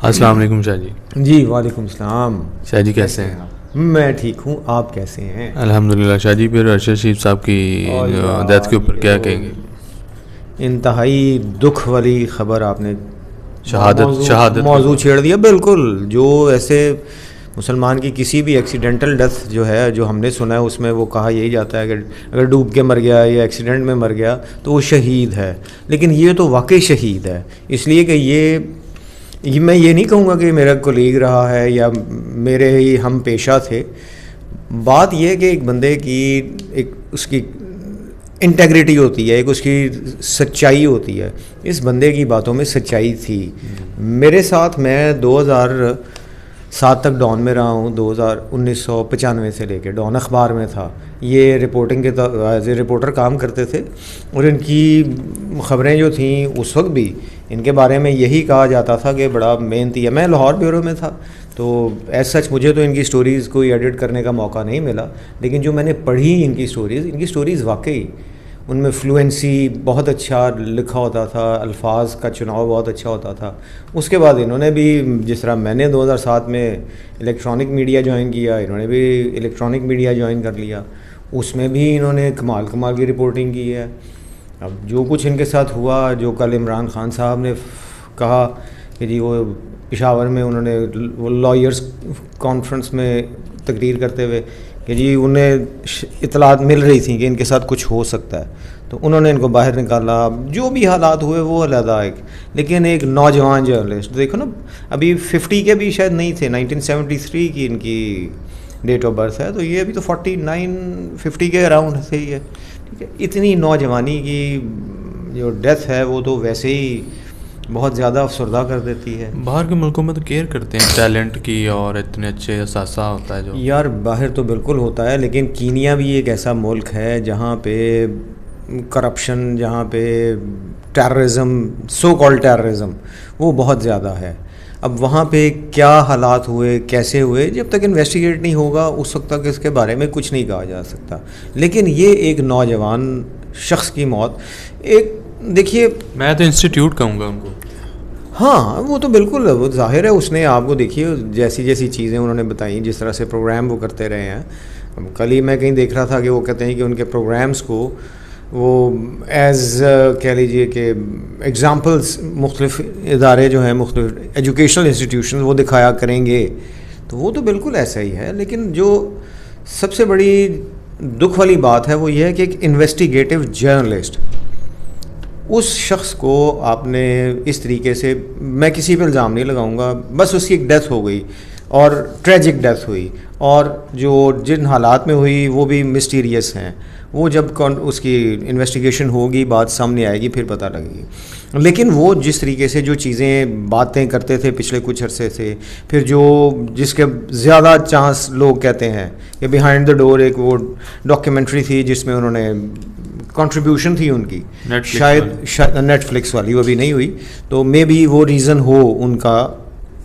السلام علیکم شاہ جی. جی وعلیکم السلام. شاہ جی کیسے ہیں؟ میں ٹھیک ہوں, آپ کیسے ہیں؟ الحمدللہ. شاہ جی پھر ارشد شریف صاحب کی ڈیتھ کے اوپر کیا کہیں گے؟ انتہائی دکھ والی خبر آپ نے شہادت موضوع چھیڑ دیا. بالکل, جو ایسے مسلمان کی کسی بھی ایکسیڈنٹل ڈیتھ جو ہے, جو ہم نے سنا ہے, اس میں وہ کہا یہی جاتا ہے کہ اگر ڈوب کے مر گیا یا ایکسیڈنٹ میں مر گیا تو وہ شہید ہے. لیکن یہ تو واقعی شہید ہے, اس لیے کہ یہ میں یہ نہیں کہوں گا کہ میرا کولیگ رہا ہے یا میرے ہی ہم پیشہ تھے. بات یہ ہے کہ ایک بندے کی ایک اس کی انٹیگریٹی ہوتی ہے, ایک اس کی سچائی ہوتی ہے. اس بندے کی باتوں میں سچائی تھی. میرے ساتھ میں 2007 تک ڈان میں رہا ہوں. 1995 سے لے کے ڈان اخبار میں تھا. یہ رپورٹنگ کے ایز اے رپورٹر کام کرتے تھے, اور ان کی خبریں جو تھیں اس وقت بھی ان کے بارے میں یہی کہا جاتا تھا کہ بڑا محنتی ہے. میں لاہور بیورو میں تھا, تو ایز سچ مجھے تو ان کی سٹوریز کوئی ایڈٹ کرنے کا موقع نہیں ملا, لیکن جو میں نے پڑھی ان کی سٹوریز واقعی ان میں فلوئنسی بہت اچھا لکھا ہوتا تھا, الفاظ کا چناؤ بہت اچھا ہوتا تھا. اس کے بعد انہوں نے بھی, جس طرح میں نے 2007 میں الیکٹرانک میڈیا جوائن کیا, انہوں نے بھی الیکٹرانک میڈیا جوائن کر لیا. اس میں بھی انہوں نے کمال کی رپورٹنگ کی ہے. اب جو کچھ ان کے ساتھ ہوا, جو کل عمران خان صاحب نے کہا کہ جی وہ پشاور میں انہوں نے وہ لائرز کانفرنس میں تقریر کرتے ہوئے کہ جی انہیں اطلاعات مل رہی تھیں کہ ان کے ساتھ کچھ ہو سکتا ہے, تو انہوں نے ان کو باہر نکالا. جو بھی حالات ہوئے وہ علیحدہ ایک, لیکن ایک نوجوان جرنلسٹ دیکھو نا, ابھی 50 کے بھی شاید نہیں تھے, 1973 کی ان کی ڈیٹ آف برتھ ہے, تو یہ ابھی تو 49-50 کے اراؤنڈ سے ہی ہے. ٹھیک ہے, اتنی نوجوانی کی جو ڈیتھ ہے وہ تو ویسے ہی بہت زیادہ افسردہ کر دیتی ہے. باہر کے ملکوں میں تو کیئر کرتے ہیں ٹیلنٹ کی, اور اتنے اچھے اثاثہ ہوتا ہے جو. یار باہر تو بالکل ہوتا ہے, لیکن کینیا بھی ایک ایسا ملک ہے جہاں پہ کرپشن, جہاں پہ ٹیررزم, سو کال ٹیررزم, وہ بہت زیادہ ہے. اب وہاں پہ کیا حالات ہوئے, کیسے ہوئے, جب تک انویسٹیگیٹ نہیں ہوگا اس وقت تک اس کے بارے میں کچھ نہیں کہا جا سکتا. لیکن یہ ایک نوجوان شخص کی موت, ایک دیکھیے, میں تو انسٹیٹیوٹ کہوں گا ان کو. ہاں وہ تو بالکل, وہ ظاہر ہے اس نے آپ کو دیکھیے جیسی چیزیں انہوں نے بتائیں, جس طرح سے پروگرام وہ کرتے رہے ہیں. کل ہی میں کہیں دیکھ رہا تھا کہ وہ کہتے ہیں کہ ان کے پروگرامز کو وہ ایز کہہ لیجیے کہ ایگزامپلس مختلف ادارے جو ہیں, مختلف ایجوکیشنل انسٹیٹیوشن وہ دکھایا کریں گے. تو وہ تو بالکل ایسا ہی ہے. لیکن جو سب سے بڑی دکھ والی بات ہے وہ یہ ہے کہ ایک انویسٹیگیٹو جرنلسٹ, اس شخص کو آپ نے اس طریقے سے, میں کسی پہ الزام نہیں لگاؤں گا, بس اس کی ایک ڈیتھ ہو گئی اور ٹریجک ڈیتھ ہوئی, اور جو جن حالات میں ہوئی وہ بھی مسٹیریس ہیں. وہ جب اس کی انویسٹیگیشن ہوگی, بات سامنے آئے گی, پھر پتہ لگے گی. لیکن وہ جس طریقے سے جو چیزیں باتیں کرتے تھے پچھلے کچھ عرصے سے, پھر جس کے زیادہ چانس لوگ کہتے ہیں کہ بیہائنڈ دا ڈور, ایک وہ ڈاکیومنٹری تھی جس میں انہوں نے کنٹریبیوشن تھی ان کی, شاید نیٹ فلکس والی, وہ بھی نہیں ہوئی, تو مے بی وہ ریزن ہو ان کا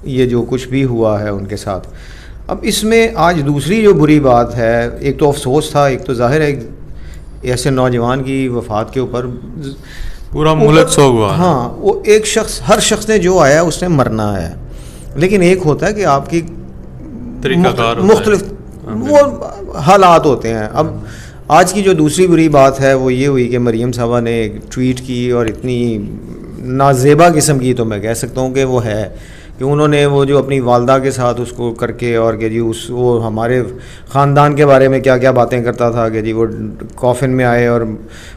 یہ جو کچھ بھی ہوا ہے ان کے ساتھ. اب اس میں آج دوسری جو بری بات ہے, ایک تو افسوس تھا, ایک تو ظاہر ہے ایسے نوجوان کی وفات کے اوپر پورا ملک سو ہوا. ہاں, وہ ایک شخص, ہر شخص نے جو آیا اس نے مرنا ہے, لیکن ایک ہوتا ہے کہ آپ کی مختلف وہ حالات ہوتے ہیں. اب آج کی جو دوسری بری بات ہے وہ یہ ہوئی کہ مریم صاحبہ نے ایک ٹویٹ کی, اور اتنی نازیبا قسم کی, تو میں کہہ سکتا ہوں کہ وہ ہے کہ انہوں نے وہ جو اپنی والدہ کے ساتھ اس کو کر کے, اور کہ جی وہ ہمارے خاندان کے بارے میں کیا کیا باتیں کرتا تھا, کہ جی وہ کافن میں آئے اور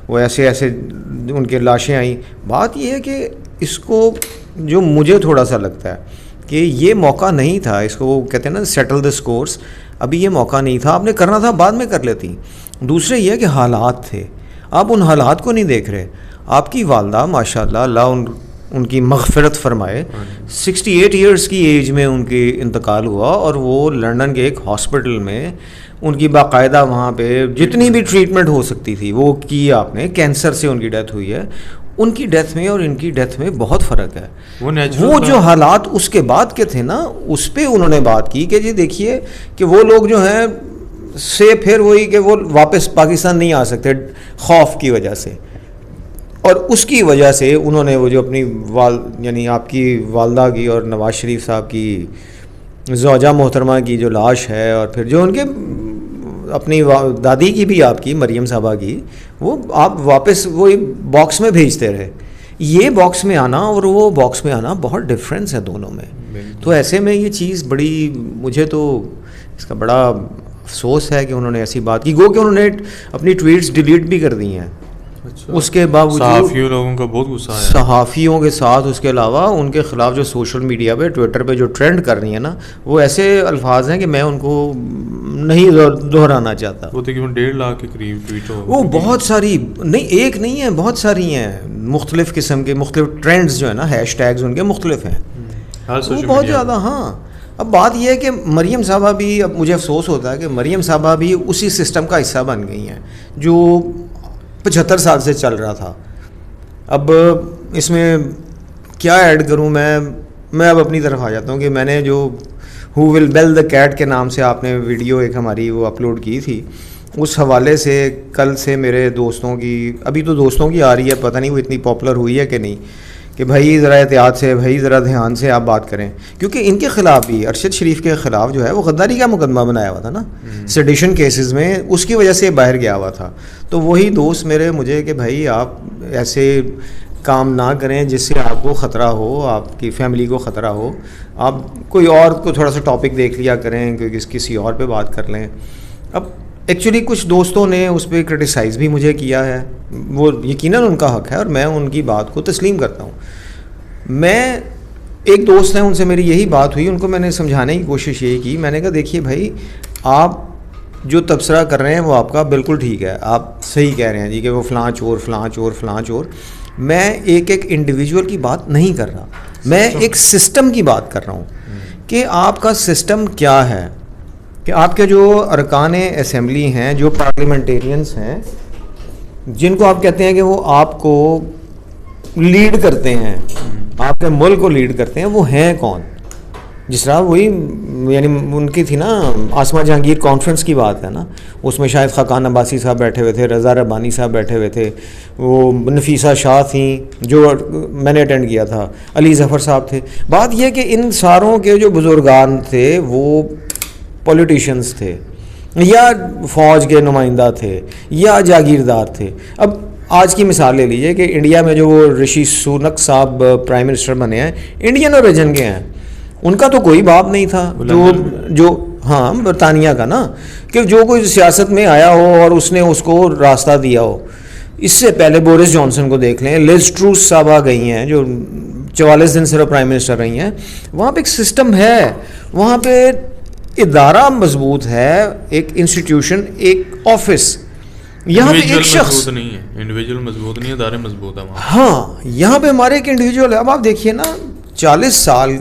وہ ایسے ان کے لاشیں آئیں. بات یہ ہے کہ اس کو, جو مجھے تھوڑا سا لگتا ہے کہ یہ موقع نہیں تھا, اس کو وہ کہتے ہیں نا سیٹل دا سکورس, ابھی یہ موقع نہیں تھا, آپ نے کرنا تھا بعد میں کر لیتی. دوسرے یہ کہ حالات تھے, آپ ان حالات کو نہیں دیکھ رہے. آپ کی والدہ ماشاء اللہ, اللہ ان کی مغفرت فرمائے, 68 ایئرس کی ایج میں ان کی انتقال ہوا, اور وہ لندن کے ایک ہاسپٹل میں ان کی باقاعدہ وہاں پہ جتنی بھی ٹریٹمنٹ ہو سکتی تھی وہ کی آپ نے. کینسر سے ان کی ڈیتھ ہوئی ہے. ان کی ڈیتھ میں اور ان کی ڈیتھ میں بہت فرق ہے. وہ جو حالات اس کے بعد کے تھے نا, اس پہ انہوں نے بات کی کہ جی دیکھیے کہ وہ لوگ جو ہیں سے پھر وہی کہ وہ واپس پاکستان نہیں آ سکتے خوف کی وجہ سے. اور اس کی وجہ سے انہوں نے وہ جو اپنی یعنی آپ کی والدہ کی اور نواز شریف صاحب کی زوجہ محترمہ کی جو لاش ہے، اور پھر جو ان کے اپنی دادی کی بھی آپ کی مریم صاحبہ کی، وہ آپ واپس وہ باکس میں بھیجتے رہے. یہ باکس میں آنا اور وہ باکس میں آنا بہت ڈفرینس ہے دونوں میں. تو ایسے میں یہ چیز بڑی، مجھے تو اس کا بڑا افسوس ہے کہ انہوں نے ایسی بات کی. گو کہ انہوں نے اپنی ٹویٹس ڈیلیٹ بھی کر دی ہیں. اس کے باوجود صحافیوں لوگوں کا بہت غصہ ہے، صحافیوں کے ساتھ. اس کے علاوہ ان کے خلاف جو سوشل میڈیا پہ ٹویٹر پہ جو ٹرینڈ کر رہی ہیں نا، وہ ایسے الفاظ ہیں کہ میں ان کو نہیں دہرانا چاہتا. وہ تقریباً 1.5 لاکھ کے قریب ٹویٹ ہو، وہ بہت ساری نہیں، ایک نہیں ہے، بہت ساری ہیں، مختلف قسم کے مختلف ٹرینڈز جو ہے نا، ہیش ٹیگز ان کے مختلف ہیں، وہ بہت زیادہ. ہاں اب بات یہ ہے کہ مریم صاحبہ بھی، اب مجھے افسوس ہوتا ہے کہ مریم صاحبہ بھی اسی سسٹم کا حصہ بن گئی ہیں جو 75 سال سے چل رہا تھا. اب اس میں کیا ایڈ کروں میں اب اپنی طرف آ جاتا ہوں کہ میں نے جو ہو ول بیل دا کیٹ کے نام سے آپ نے ویڈیو ایک ہماری وہ اپلوڈ کی تھی، اس حوالے سے کل سے میرے دوستوں کی، ابھی تو دوستوں کی آ رہی ہے، پتہ نہیں وہ اتنی پاپولر ہوئی ہے کہ نہیں، کہ بھائی ذرا احتیاط سے، بھائی ذرا دھیان سے آپ بات کریں. کیونکہ ان کے خلاف بھی، ارشد شریف کے خلاف جو ہے وہ غداری کا مقدمہ بنایا ہوا تھا نا سیڈیشن کیسز میں، اس کی وجہ سے باہر گیا ہوا تھا. تو وہی دوست میرے مجھے کہ بھائی آپ ایسے کام نہ کریں جس سے آپ کو خطرہ ہو، آپ کی فیملی کو خطرہ ہو. آپ کوئی اور کو تھوڑا سا ٹاپک دیکھ لیا کریں، کسی اور پہ بات کر لیں. اب ایکچولی کچھ دوستوں نے اس پہ کرٹیسائز بھی مجھے کیا ہے، وہ یقیناً ان کا حق ہے اور میں ان کی بات کو تسلیم کرتا ہوں. میں ایک دوست ہیں، ان سے میری یہی بات ہوئی، ان کو میں نے سمجھانے کی کوشش یہی کی، میں نے کہا دیکھیے بھائی، آپ جو تبصرہ کر رہے ہیں وہ آپ کا بالکل ٹھیک ہے، آپ صحیح کہہ رہے ہیں جی کہ وہ فلاں چور فلاں چور فلاں چور. میں ایک انڈیویجول کی بات نہیں کر رہا، میں ایک سسٹم کی بات کر رہا ہوں کہ آپ کا سسٹم کیا ہے، کہ آپ کے جو ارکان اسمبلی ہیں، جو پارلیمنٹیرینس ہیں، جن کو آپ کہتے ہیں کہ وہ آپ کو لیڈ کرتے ہیں، آپ کے ملک کو لیڈ کرتے ہیں، وہ ہیں کون؟ جس طرح وہی یعنی ان کی تھی نا آسما جہانگیر کانفرنس کی بات ہے نا، اس میں شاید خاقان عباسی صاحب بیٹھے ہوئے تھے، رضا ربانی صاحب بیٹھے ہوئے تھے، وہ نفیسہ شاہ تھیں جو میں نے اٹینڈ کیا تھا، علی ظفر صاحب تھے. بات یہ کہ ان ساروں کے جو بزرگان تھے وہ پولیٹیشینز تھے یا فوج کے نمائندہ تھے یا جاگیردار تھے. اب آج کی مثال لے لیجئے کہ انڈیا میں جو وہ رشی سونک صاحب پرائم منسٹر بنے ہیں، انڈین اوریجن کے ہیں، ان کا تو کوئی باپ نہیں تھا جو ہاں برطانیہ کا نا، کہ جو کوئی سیاست میں آیا ہو اور اس نے اس کو راستہ دیا ہو. اس سے پہلے بورس جانسن کو دیکھ لیں، لیز ٹروس صاحبہ گئی ہیں جو 44 دن صرف پرائم منسٹر رہی ہیں. وہاں پہ ایک سسٹم ہے، وہاں پہ ادارہ مضبوط ہے، ایک انسٹیٹیوشن، ایک آفس. یہاں پہ ایک شخص نہیں ہے، انڈیویجول مضبوط نہیں ہے، ادارے مضبوط ہیں وہاں. ہاں یہاں پہ ہمارے ایک انڈیویجول ہے. اب آپ دیکھیے نا 40 سال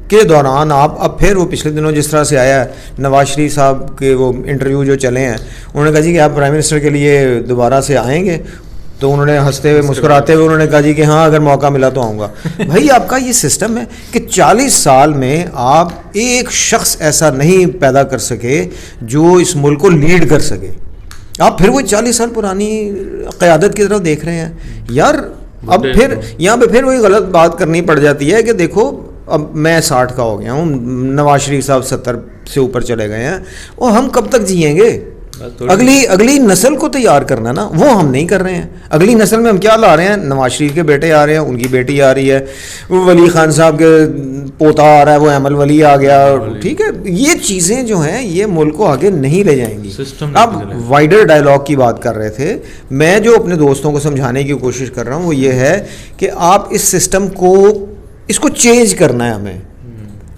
کے دوران آپ اب پھر وہ پچھلے دنوں جس طرح سے آیا ہے نواز شریف صاحب کے وہ انٹرویو جو چلے ہیں، انہوں نے کہا جی کہ آپ پرائم منسٹر کے لیے دوبارہ سے آئیں گے، تو انہوں نے ہنستے ہوئے مسکراتے ہوئے انہوں نے کہا جی کہ ہاں اگر موقع ملا تو آؤں گا. بھائی آپ کا یہ سسٹم ہے کہ 40 سال میں آپ ایک شخص ایسا نہیں پیدا کر سکے جو اس ملک کو لیڈ کر سکے. آپ پھر وہ 40 سال پرانی قیادت کی طرف دیکھ رہے ہیں یار. اب پھر یہاں پہ پھر وہی غلط بات کرنی پڑ جاتی ہے کہ دیکھو اب میں 60 کا ہو گیا ہوں، نواز شریف صاحب 70 سے اوپر چلے گئے ہیں، اور ہم کب تک جئیں گے؟ اگلی نسل کو تیار کرنا نا، وہ ہم نہیں کر رہے ہیں. اگلی نسل میں ہم کیا لا رہے ہیں؟ نواز شریف کے بیٹے آ رہے ہیں، ان کی بیٹی آ رہی ہے، ولی خان صاحب کے پوتا آ رہا ہے، وہ احمد ولی آ گیا. ٹھیک ہے، یہ چیزیں جو ہیں یہ ملک کو آگے نہیں لے جائیں گی. اب وائڈر ڈائلاگ کی بات کر رہے تھے، میں جو اپنے دوستوں کو سمجھانے کی کوشش کر رہا ہوں وہ یہ ہے کہ آپ اس سسٹم کو، اس کو چینج کرنا ہے ہمیں.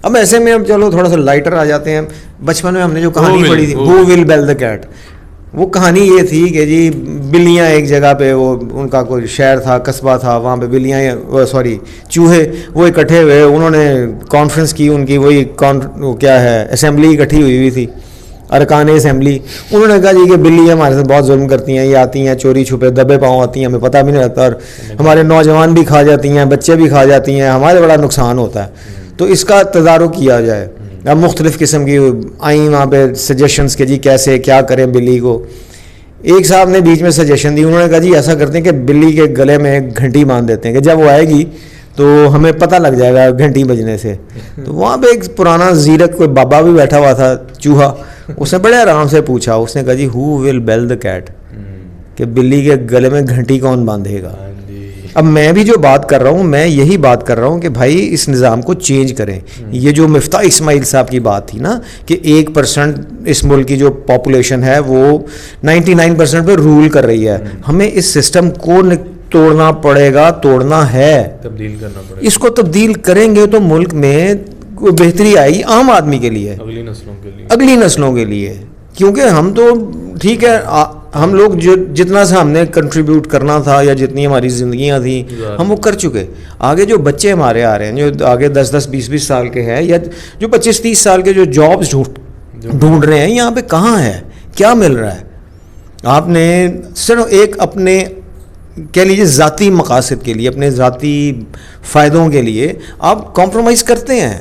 اب ایسے میں اب چلو تھوڑا سا لائٹر آ جاتے ہیں. بچپن میں ہم نے جو کہانی پڑھی تھی ہو ول بیل دا کیٹ، وہ کہانی یہ تھی کہ جی بلیاں ایک جگہ پہ، وہ ان کا کوئی شہر تھا، قصبہ تھا، وہاں پہ بلیاں چوہے وہ اکٹھے ہوئے، انہوں نے کانفرنس کی، ان کی وہی کیا ہے اسمبلی اکٹھی ہوئی تھی، ارکان اسمبلی. انہوں نے کہا جی کہ بلی ہمارے ساتھ بہت ظلم کرتی ہیں، یہ آتی ہیں چوری چھپے دبے پاؤں آتی ہیں، ہمیں پتہ بھی نہیں لگتا، اور ہمارے نوجوان بھی کھا جاتی ہیں، بچے بھی کھا جاتی ہیں، ہمارے بڑا نقصان ہوتا ہے. تو اس کا تدارک کیا جائے. اب مختلف قسم کی آئیں وہاں پہ سجیشنز کہ جی کیسے کیا کریں بلی کو. ایک صاحب نے بیچ میں سجیشن دی, انہوں نے کہا جی ایسا کرتے ہیں کہ بلی کے گلے میں ایک گھنٹی باندھ دیتے ہیں کہ جب وہ آئے گی تو ہمیں پتہ لگ جائے گا گھنٹی بجنے سے. تو وہاں پہ ایک پرانا زیرک کوئی بابا بھی بیٹھا ہوا تھا, چوہا, اس نے بڑے آرام سے پوچھا, اس نے کہا جی ہو ول بیل دا کیٹ, کہ بلی کے گلے میں گھنٹی کون باندھے گا. اب میں بھی جو بات کر رہا ہوں, میں یہی بات کر رہا ہوں کہ بھائی اس نظام کو چینج کریں. یہ جو مفتاح اسماعیل صاحب کی بات تھی نا کہ 1% اس ملک کی جو پاپولیشن ہے وہ 99% پہ رول کر رہی ہے, ہمیں اس سسٹم کو توڑنا پڑے گا, توڑنا ہے, تبدیل کرنا پڑے گا. اس کو تبدیل کریں گے تو ملک میں بہتری آئے گی عام آدمی کے لیے, اگلی نسلوں کے لیے. کیونکہ ہم تو ٹھیک ہے, ہم لوگ جو جتنا سا ہم نے کنٹریبیوٹ کرنا تھا یا جتنی ہماری زندگیاں تھیں ہم وہ کر چکے. آگے جو بچے ہمارے آ رہے ہیں جو آگے 10-20 سال کے ہیں, یا جو 25-30 سال کے جو جابس ڈھونڈ رہے ہیں, یہاں پہ کہاں ہے, کیا مل رہا ہے. آپ نے صرف ایک اپنے کہہ لیجیے ذاتی مقاصد کے لیے, اپنے ذاتی فائدوں کے لیے آپ کمپرومائز کرتے ہیں.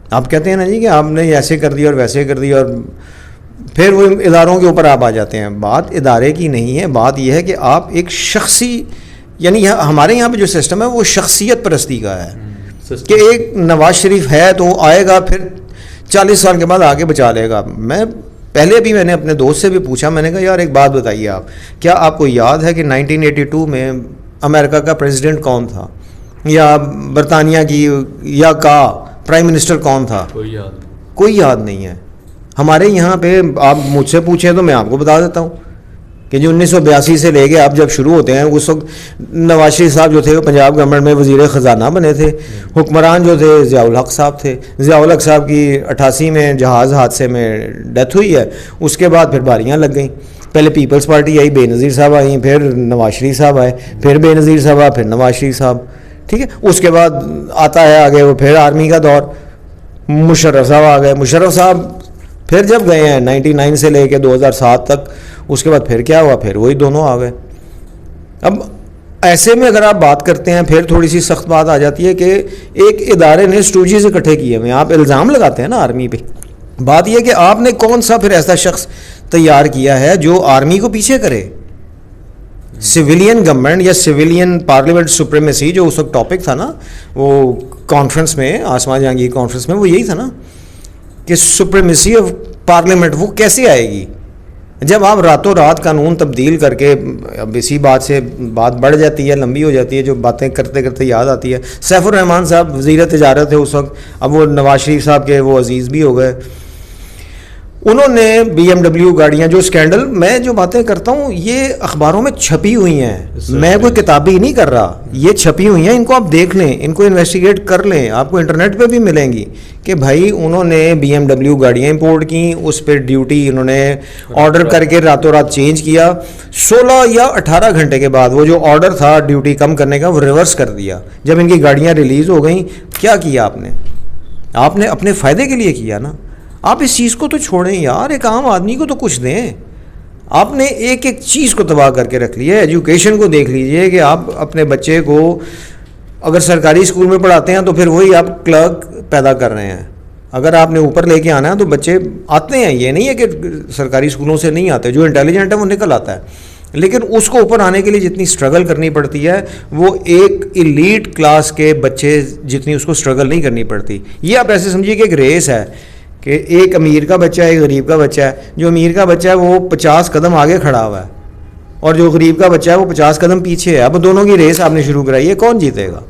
آپ کہتے ہیں نا جی کہ آپ نے ایسے کر دیا اور ویسے کر دیا, اور پھر وہ اداروں کے اوپر آپ آ جاتے ہیں. بات ادارے کی نہیں ہے, بات یہ ہے کہ آپ ایک شخصی, یعنی ہمارے یہاں پہ جو سسٹم ہے وہ شخصیت پرستی کا ہے کہ ایک نواز شریف ہے تو وہ آئے گا, پھر 40 سال کے بعد آگے بچا لے گا. میں نے اپنے دوست سے بھی پوچھا, میں نے کہا یار ایک بات بتائیے آپ, کیا آپ کو یاد ہے کہ 1982 میں امریکہ کا پریزیڈنٹ کون تھا, یا برطانیہ کی یا کا پرائم منسٹر کون تھا؟ کوئی یاد نہیں ہے. ہمارے یہاں پہ آپ مجھ سے پوچھیں تو میں آپ کو بتا دیتا ہوں کہ جو 1982 سے لے کے آپ جب شروع ہوتے ہیں, اس وقت نواز شریف صاحب جو تھے وہ پنجاب گورنمنٹ میں وزیر خزانہ بنے تھے. حکمران جو تھے ضیاء الحق صاحب تھے. ضیاء الحق صاحب کی 88 میں جہاز حادثے میں ڈیتھ ہوئی ہے. اس کے بعد پھر باریاں لگ گئیں. پہلے پیپلز پارٹی آئی, بے نظیر صاحب آئیں, پھر نواز شریف صاحب آئے, پھر بے نظیر صاحب آئے, پھر نواز شریف صاحب, ٹھیک ہے. اس کے بعد آتا ہے آگے وہ پھر آرمی کا دور, مشرف صاحب آ گئے. مشرف صاحب پھر جب گئے ہیں 99 سے لے کے 2007 تک, اس کے بعد پھر کیا ہوا, پھر وہی دونوں آ گئے. اب ایسے میں اگر آپ بات کرتے ہیں, پھر تھوڑی سی سخت بات آ جاتی ہے کہ ایک ادارے نے اسٹوجیز اکٹھے کیے ہوئے, آپ الزام لگاتے ہیں نا آرمی پہ. بات یہ کہ آپ نے کون سا پھر ایسا شخص تیار کیا ہے جو آرمی کو پیچھے کرے. سویلین گورنمنٹ یا سویلین پارلیمنٹ سپریمیسی جو اس وقت ٹاپک تھا نا وہ کانفرنس میں, آسمان جہانگیر کانفرنس میں, وہ یہی تھا نا کہ سپریمیسی آف پارلیمنٹ وہ کیسے آئے گی جب آپ راتوں رات قانون تبدیل کر کے. اب اسی بات سے بات بڑھ جاتی ہے, لمبی ہو جاتی ہے, جو باتیں کرتے کرتے یاد آتی ہے. سیف الرحمان صاحب وزیر تجارت تھے اس وقت, اب وہ نواز شریف صاحب کے وہ عزیز بھی ہو گئے. انہوں نے BMW گاڑیاں, جو اسکینڈل, میں جو باتیں کرتا ہوں یہ اخباروں میں چھپی ہوئی ہیں, میں کوئی کتابی نہیں کر رہا, یہ چھپی ہوئی ہیں. ان کو آپ دیکھ لیں, ان کو انویسٹیگیٹ کر لیں, آپ کو انٹرنیٹ پہ بھی ملیں گی کہ بھائی انہوں نے BMW گاڑیاں امپورٹ کی, اس پہ ڈیوٹی انہوں نے آرڈر کر کے راتوں رات چینج کیا. 16 یا 18 گھنٹے کے بعد وہ جو آرڈر تھا ڈیوٹی کم کرنے کا وہ ریورس کر دیا. جب ان کی گاڑیاں ریلیز ہو گئیں, کیا کیا آپ نے اپنے فائدے کے لیے کیا نا. آپ اس چیز کو تو چھوڑیں یار, ایک عام آدمی کو تو کچھ دیں. آپ نے ایک ایک چیز کو تباہ کر کے رکھ لیا ہے. ایجوکیشن کو دیکھ لیجئے کہ آپ اپنے بچے کو اگر سرکاری اسکول میں پڑھاتے ہیں تو پھر وہی آپ کلرک پیدا کر رہے ہیں. اگر آپ نے اوپر لے کے آنا ہے تو بچے آتے ہیں, یہ نہیں ہے کہ سرکاری اسکولوں سے نہیں آتے, جو انٹیلیجنٹ ہے وہ نکل آتا ہے, لیکن اس کو اوپر آنے کے لیے جتنی سٹرگل کرنی پڑتی ہے وہ ایک ایلیٹ کلاس کے بچے جتنی اس کو سٹرگل نہیں کرنی پڑتی. یہ آپ ایسے سمجھیے کہ ایک ریس ہے کہ ایک امیر کا بچہ ہے, ایک غریب کا بچہ ہے. جو امیر کا بچہ ہے وہ 50 قدم آگے کھڑا ہوا ہے اور جو غریب کا بچہ ہے وہ 50 قدم پیچھے ہے. اب دونوں کی ریس آپ نے شروع کرائی ہے, کون جیتے گا؟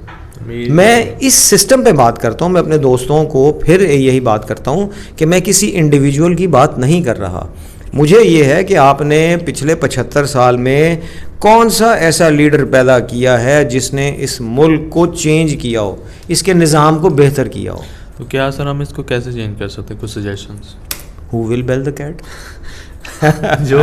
میں اس سسٹم پہ بات کرتا ہوں. میں اپنے دوستوں کو پھر یہی بات کرتا ہوں کہ میں کسی انڈیویجول کی بات نہیں کر رہا. مجھے یہ ہے کہ آپ نے پچھلے 75 سال میں کون سا ایسا لیڈر پیدا کیا ہے جس نے اس ملک کو چینج کیا ہو, اس کے نظام کو بہتر کیا ہو. تو کیا سر ہم اس کو کیسے چینج کر سکتے ہیں, کچھ suggestions? Who will bell the cat. جو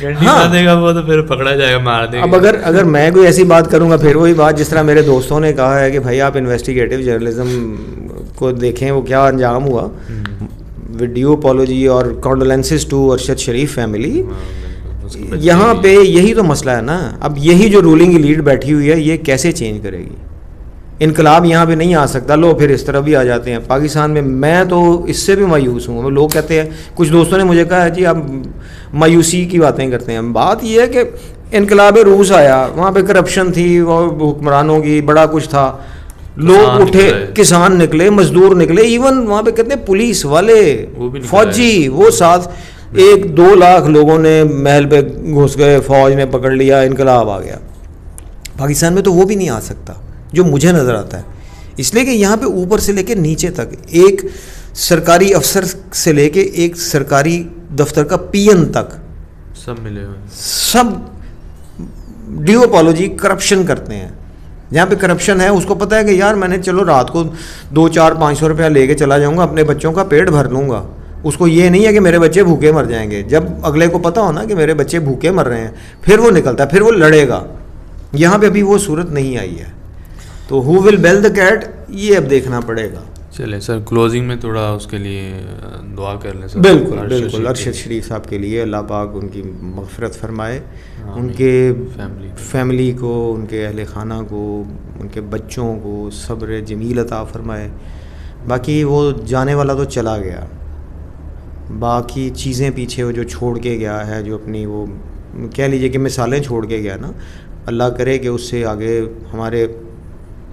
گھنٹی باندھے گا وہ تو پھر پکڑا جائے گا, مار دے گا. اب اگر میں کوئی ایسی بات کروں گا, پھر وہی بات جس طرح میرے دوستوں نے کہا ہے کہ بھائی آپ انویسٹیگیٹو جرنلزم کو دیکھیں, وہ کیا انجام ہوا. ویڈیو اپولوجی اور کانڈولینسز ٹو ارشد شریف فیملی, یہاں پہ یہی تو مسئلہ ہے نا. اب یہی جو رولنگ ایلیٹ بیٹھی ہوئی ہے یہ کیسے چینج کرے گی؟ انقلاب یہاں پہ نہیں آ سکتا. لو پھر اس طرح بھی آ جاتے ہیں پاکستان میں. میں تو اس سے بھی مایوس ہوں. لوگ کہتے ہیں, کچھ دوستوں نے مجھے کہا ہے جی آپ مایوسی کی باتیں کرتے ہیں. بات یہ ہے کہ انقلاب روس آیا, وہاں پہ کرپشن تھی, وہ حکمرانوں کی بڑا کچھ تھا, لوگ اٹھے, کسان نکلے, مزدور نکلے, ایون وہاں پہ کہتے ہیں پولیس والے, فوجی, وہ ساتھ 1-2 لاکھ لوگوں نے محل پہ گھس گئے, فوج نے پکڑ لیا, انقلاب آ گیا. پاکستان میں تو وہ بھی نہیں آ سکتا جو مجھے نظر آتا ہے. اس لیے کہ یہاں پہ اوپر سے لے کے نیچے تک, ایک سرکاری افسر سے لے کے ایک سرکاری دفتر کا پی این تک سب ملے ہوئے, سب ڈیوپالوجی کرپشن کرتے ہیں. جہاں پہ کرپشن ہے اس کو پتہ ہے کہ یار میں نے چلو رات کو 200-400-500 روپیہ لے کے چلا جاؤں گا, اپنے بچوں کا پیٹ بھر لوں گا. اس کو یہ نہیں ہے کہ میرے بچے بھوکے مر جائیں گے. جب اگلے کو پتہ ہونا کہ میرے بچے بھوکے مر رہے ہیں, پھر وہ نکلتا ہے, پھر وہ لڑے گا. یہاں پہ ابھی وہ صورت نہیں آئی ہے. تو ہو ول بیل دا کیٹ, یہ اب دیکھنا پڑے گا. چلے سر کلوزنگ میں تھوڑا اس کے لیے دعا کر لیں سر. بالکل بالکل. ارشد شریف صاحب کے لیے اللہ پاک ان کی مغفرت فرمائے, ان کے فیملی کو, ان کے اہل خانہ کو, ان کے بچوں کو صبر جمیل عطا فرمائے. باقی وہ جانے والا تو چلا گیا, باقی چیزیں پیچھے وہ جو چھوڑ کے گیا ہے, جو اپنی وہ کہہ لیجیے کہ مثالیں چھوڑ کے گیا نا, اللہ کرے کہ اس سے آگے ہمارے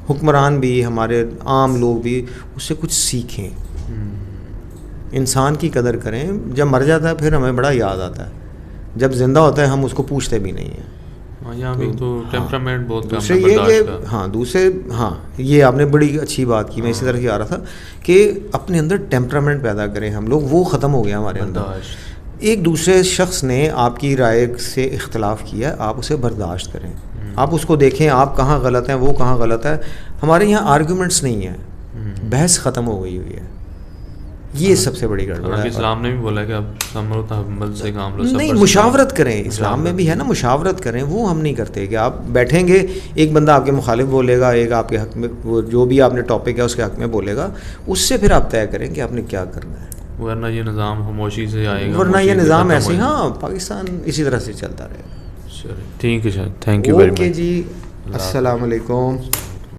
حکمران بھی, ہمارے عام لوگ بھی اس سے کچھ سیکھیں, انسان کی قدر کریں. جب مر جاتا ہے پھر ہمیں بڑا یاد آتا ہے, جب زندہ ہوتا ہے ہم اس کو پوچھتے بھی نہیں ہیں. یہاں بھی تو ٹیمپرامنٹ بہت کم دوسرے یہ کہ دوسرے یہ آپ نے بڑی اچھی بات کی, میں اسی طرح سے آ رہا تھا کہ اپنے اندر ٹیمپرامنٹ پیدا کریں ہم لوگ. وہ ختم ہو گیا ہمارے اندر. ایک دوسرے شخص نے آپ کی رائے سے اختلاف کیا, آپ اسے برداشت کریں, آپ اس کو دیکھیں آپ کہاں غلط ہیں, وہ کہاں غلط ہے. ہمارے یہاں آرگیومنٹس نہیں ہیں, بحث ختم ہو گئی ہوئی ہے. یہ سب سے بڑی گڑبڑ ہے. اسلام نے بھی بولا کہ اب امر تحمل سے کام لو, نہیں مشاورت کریں. اسلام میں بھی ہے نا مشاورت کریں. وہ ہم نہیں کرتے کہ آپ بیٹھیں گے, ایک بندہ آپ کے مخالف بولے گا, ایک آپ کے حق میں, وہ جو بھی آپ نے ٹاپک ہے اس کے حق میں بولے گا, اس سے پھر آپ طے کریں کہ آپ نے کیا کرنا ہے. ورنہ یہ نظام خاموشی سے آئے گا, ورنہ یہ نظام ایسے, ہاں پاکستان اسی طرح سے چلتا رہے گا. ٹھیک ہے sir, thank you very much. Okay جی, السلام علیکم.